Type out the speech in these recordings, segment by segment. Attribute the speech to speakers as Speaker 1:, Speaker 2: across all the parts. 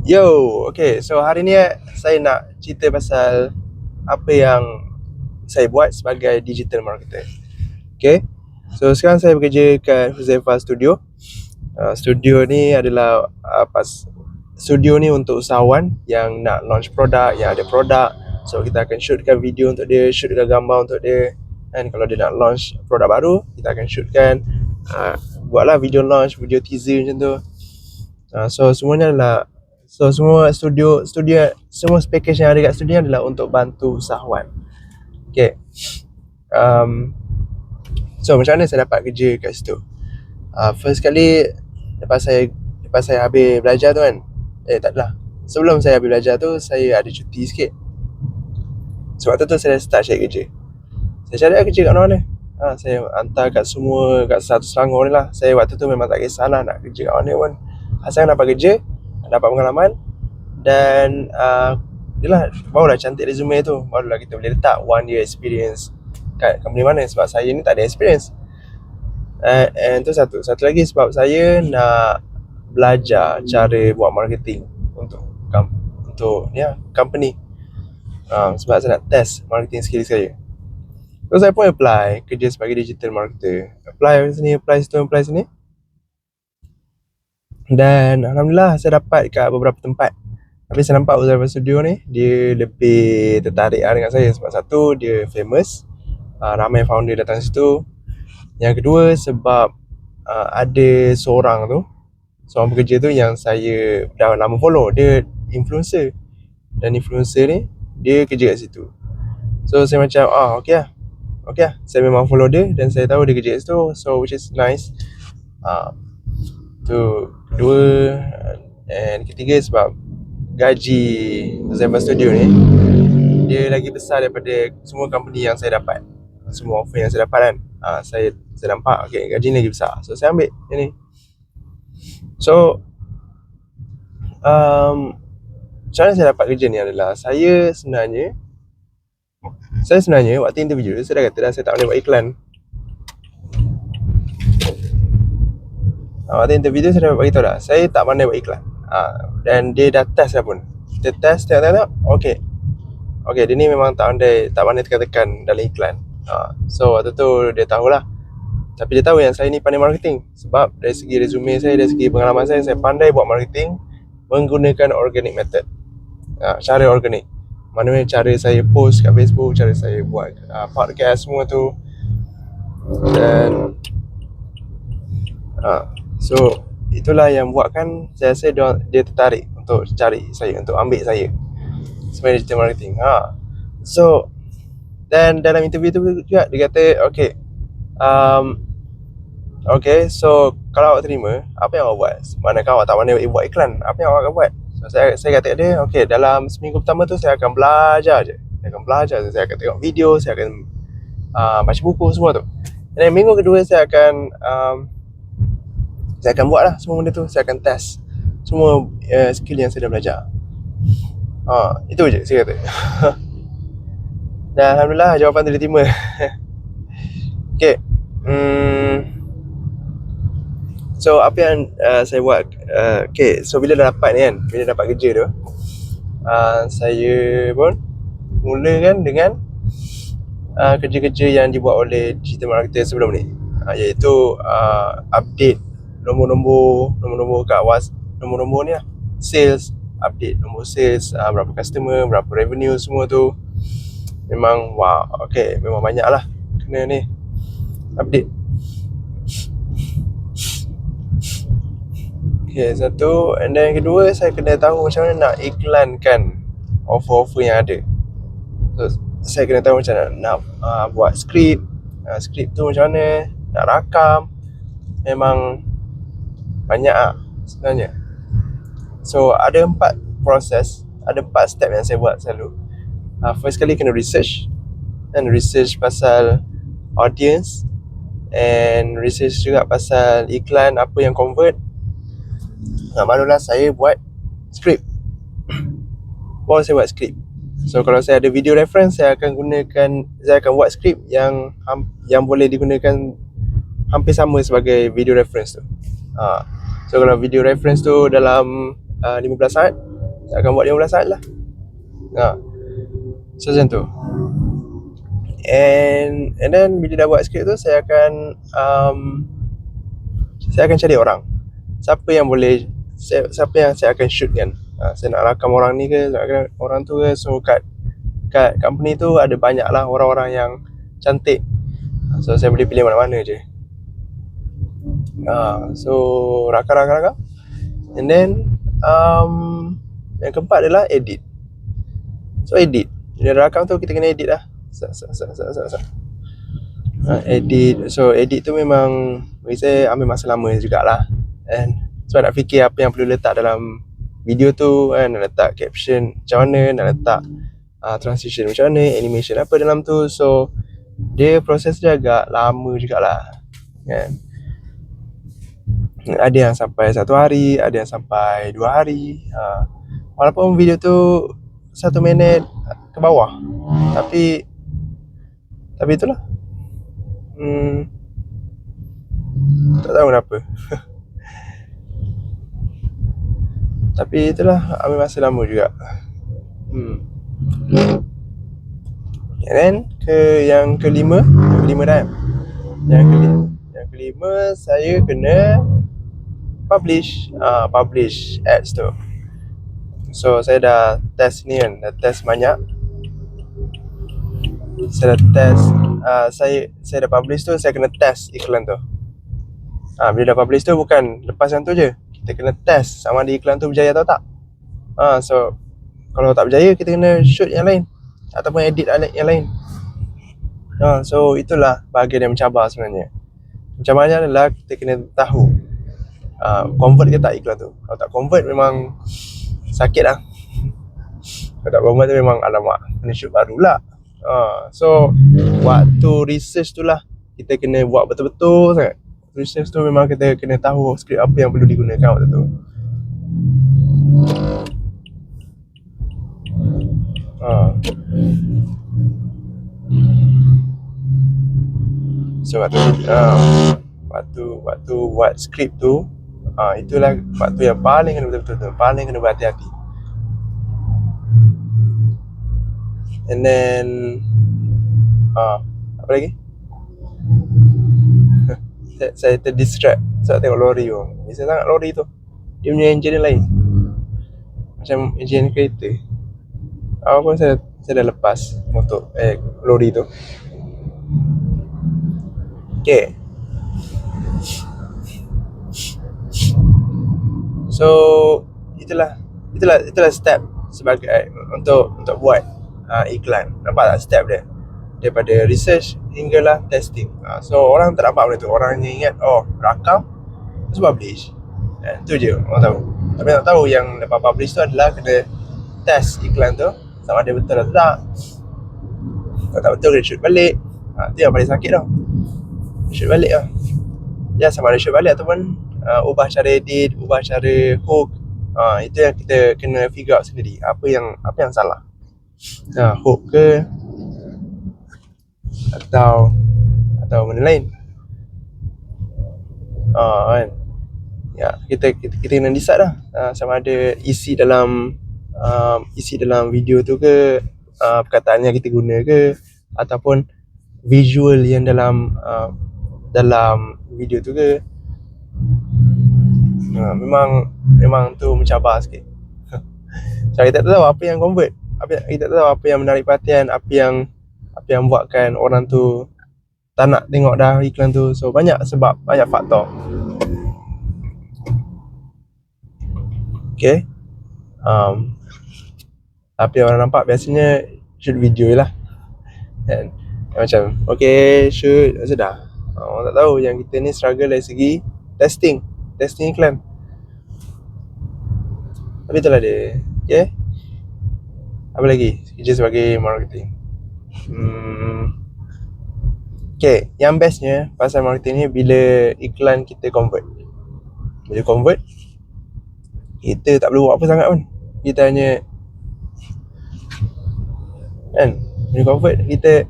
Speaker 1: Yo, okay. So hari ni saya nak cerita pasal apa yang saya buat sebagai digital marketer. Okay. So sekarang saya bekerja kat Huzaifah Studio. Studio ni adalah studio ni untuk usahawan yang nak launch produk, yang ada produk. So kita akan shootkan video untuk dia, shootkan gambar untuk dia. Dan kalau dia nak launch produk baru, kita akan shootkan, buatlah video launch, video teaser macam tu. So semuanya adalah semua studio semua package yang ada kat studio adalah untuk bantu usahawan. Okay. So macam mana saya dapat kerja kat situ? First kali lepas saya habis belajar tu kan, tak adalah, sebelum saya habis belajar tu saya ada cuti sikit. Sebab tu saya start cari kerja. Saya cari kerja kat mana-mana. Saya hantar kat satu Selangor ni lah. Saya waktu tu memang tak kisahlah nak kerja kat mana pun, asal dapat kerja, dapat pengalaman. Dan yelah, barulah cantik resume tu, barulah kita boleh letak 1 year experience kat company mana. Sebab saya ni tak ada experience. And tu satu lagi, sebab saya nak belajar cara buat marketing untuk company. Sebab saya nak test marketing skill saya. So saya pun apply kerja sebagai digital marketer. Apply sini, apply sini. Dan alhamdulillah saya dapat kat beberapa tempat. Tapi saya nampak Huzaifah Studio ni, dia lebih tertarik dengan saya. Sebab satu, dia famous, ramai founder datang situ. Yang kedua, sebab ada seorang pekerja tu yang saya dah lama follow. Dia influencer. Dan influencer ni, dia kerja kat situ. So saya macam, okay lah. Saya memang follow dia dan saya tahu dia kerja kat situ. So which is nice. Tu kedua. And ketiga, sebab gaji Huzaifah Studio ni dia lagi besar daripada semua company yang saya dapat, semua offer yang saya dapat kan. Saya nampak gaji ni lagi besar, so saya ambil yang ni. So macam mana saya dapat kerja ni adalah, saya sebenarnya waktu interview saya dah kata dah, saya tak boleh buat iklan. Waktu interview tu saya dah beritahu dah, saya tak pandai buat iklan. Dan dia dah test dah pun. Dia test, tengok okay, dia ni memang tak pandai tekan-tekan dalam iklan. So waktu tu dia tahulah. Tapi dia tahu yang saya ni pandai marketing. Sebab dari segi resume saya, dari segi pengalaman saya pandai buat marketing menggunakan organic method. Cara organik, mana cara saya post kat Facebook, cara saya buat podcast semua tu. Dan so itulah yang buatkan saya rasa dia tertarik untuk cari saya, untuk ambil saya sebagai digital marketing. So dan dalam interview tu juga dia kata, okay, so kalau awak terima, apa yang awak buat? Manakah awak tak pandai buat iklan, apa yang awak akan buat? So saya kata dia, okay, dalam seminggu pertama tu saya akan belajar je. Saya akan tengok video, saya akan baca buku semua tu. Dan minggu kedua saya akan buat lah semua benda tu. Saya akan test semua skill yang saya dah belajar. Itu je saya kata. Dan alhamdulillah jawapan tu diterima. Okay. So apa yang saya buat, okay, so bila dah dapat ni kan, bila dapat kerja tu, saya pun mulakan dengan kerja-kerja yang dibuat oleh digital marketer sebelum ni, iaitu update nombor-nombor kat nombor ni lah, sales, update nombor sales, berapa customer, berapa revenue, semua tu memang memang banyak lah kena ni update. Okay, satu. And then kedua, saya kena tahu macam mana nak iklankan offer-offer yang ada. So saya kena tahu macam mana nak buat skrip tu macam mana, nak rakam. Memang banyak sebenarnya. So ada 4 proses, ada 4 step yang saya buat selalu. First kali kena research, and research pasal audience, and research juga pasal iklan apa yang convert. Barulah saya buat skrip. So kalau saya ada video reference, saya akan buat skrip yang boleh digunakan hampir sama sebagai video reference tu. So kalau video reference tu dalam 15 saat, saya akan buat 15 saat lah. So macam tu. And then bila dah buat skrip tu, saya akan cari orang. Siapa yang saya akan shoot kan. Saya nak rakam orang ni ke, nak rakam orang tu ke. So kat company tu ada banyak lah orang-orang yang cantik. So saya boleh pilih mana-mana je. So rakam. And then yang keempat adalah edit. So edit. Bila rakam tu kita kena edit lah. Edit. So edit tu memang bagi saya ambil masa lama jugalah. And sebab nak fikir apa yang perlu letak dalam video tu kan, nak letak caption macam mana, nak letak transition macam mana, animation apa dalam tu. So dia proses dia agak lama jugalah kan. Ada yang sampai 1 hari, ada yang sampai 2 hari. Walaupun video tu 1 minit ke bawah, tapi itulah. Tak tahu kenapa. Tapi itulah, ambil masa lama juga. And then yang kelima dah. Yang kelima saya kena publish ads tu. So saya dah test ni kan, dah test banyak. Saya dah test, saya dah publish tu, saya kena test iklan tu. Bila dah publish tu bukan lepas yang tu je, kita kena test sama ada iklan tu berjaya atau tak. So kalau tak berjaya, kita kena shoot yang lain ataupun edit yang lain. So itulah bahagian yang mencabar sebenarnya. Mencabarnya adalah kita kena tahu convert ke tak iklan tu. Kalau tak convert memang sakit lah. Kalau tak convert tu memang alamak, kena shoot baru lah. So waktu research tu lah kita kena buat betul-betul sangat. Research tu memang kita kena tahu skrip apa yang perlu digunakan waktu tu. So waktu buat skrip tu, itulah waktu yang paling kena betul-betul, paling kena berhati-hati. And then apa lagi? Saya terdistract sebab tengok lori tu. Biasa sangat lori tu. Dia punya enjin lain, macam enjin kereta. Walaupun saya dah lepas lori tu. Okay. So itulah step sebagai untuk buat iklan. Nampak tak step dia? Daripada research hinggalah testing. So orang tak nampak benda tu. Orang hanya ingat rakam terus publish. Itu je orang tahu. Tapi tak tahu yang lepas publish tu adalah kena test iklan tu sama ada betul atau tak. Kalau tak betul kena shoot balik. Itu yang paling sakit tau. Shoot balik lah. Ya, sama ada shoot balik ataupun ubah cara edit, ubah cara hook. Itu yang kita kena figure out sendiri. Apa yang salah. Hook ke atau benda lain. Kan. Ya, kita kena decide lah. Sama ada isi dalam video tu ke, perkataan yang kita guna ke, ataupun visual yang dalam video tu ke. Memang tu mencabar sikit. So kita tak tahu apa yang convert, kita tak tahu apa yang menarik perhatian, apa yang buatkan orang tu tak nak tengok dah iklan tu. So banyak faktor. Okay. Apa yang orang nampak biasanya shoot video lah. And macam okay, shoot, sudah. Orang tak tahu yang kita ni struggle dari segi testing iklan. Tapi itulah dia. Okay. Apa lagi? Kerja sebagai marketing. Okay, yang bestnya pasal marketing ni bila iklan kita convert. Bila convert, kita tak perlu buat apa sangat pun. Kita hanya bila convert kita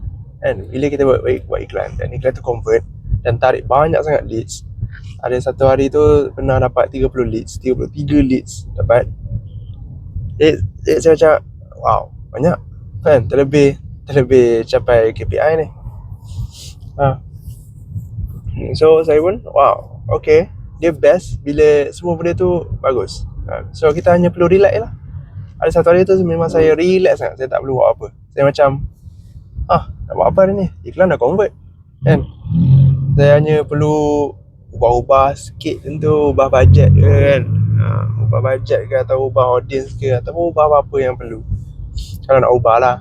Speaker 1: bila kita buat iklan dan iklan tu convert dan tarik banyak sangat leads. Ada satu hari tu pernah dapat 33 leads dapat. Saya macam wow, banyak kan, terlebih capai KPI ni. So saya pun wow, okay, dia best bila semua benda tu bagus. So kita hanya perlu relax lah. Ada satu hari tu memang saya relax sangat, saya tak perlu buat apa. Saya macam nak buat apa hari ni, iklan dah convert kan. Saya hanya perlu ubah-ubah sikit tentu, ubah bajet ke kan, ubah bajet ke, atau ubah audience ke, atau ubah apa-apa yang perlu, kalau nak ubah lah.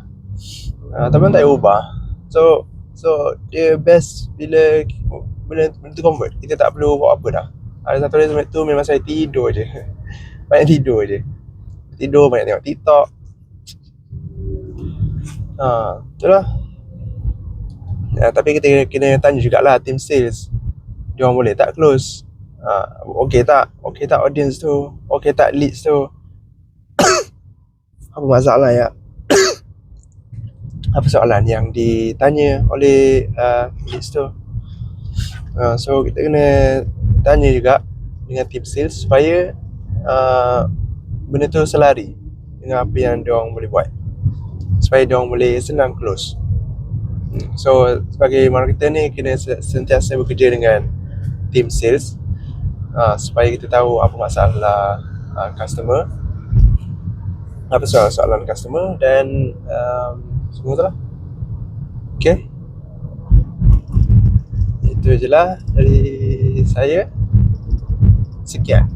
Speaker 1: Tapi tak payah ubah. So dia best bila benda tu convert, kita tak perlu buat apa dah. Ada satu hari tu memang saya tidur je. Banyak tidur je. Banyak tengok TikTok. Itulah. Tapi kita kena tanya jugalah team sales, dia orang boleh tak close, okay tak audience tu, okay tak leads tu, apa masalah ya, apa soalan yang ditanya oleh leads tu. So kita kena tanya juga dengan team sales supaya benda tu selari dengan apa yang dia orang boleh buat, supaya dia orang boleh senang close. So sebagai marketer ni kena sentiasa bekerja dengan team sales, supaya kita tahu apa masalah customer, apa soalan customer, dan semua tu lah. Okay, itu je lah dari saya. Sekian.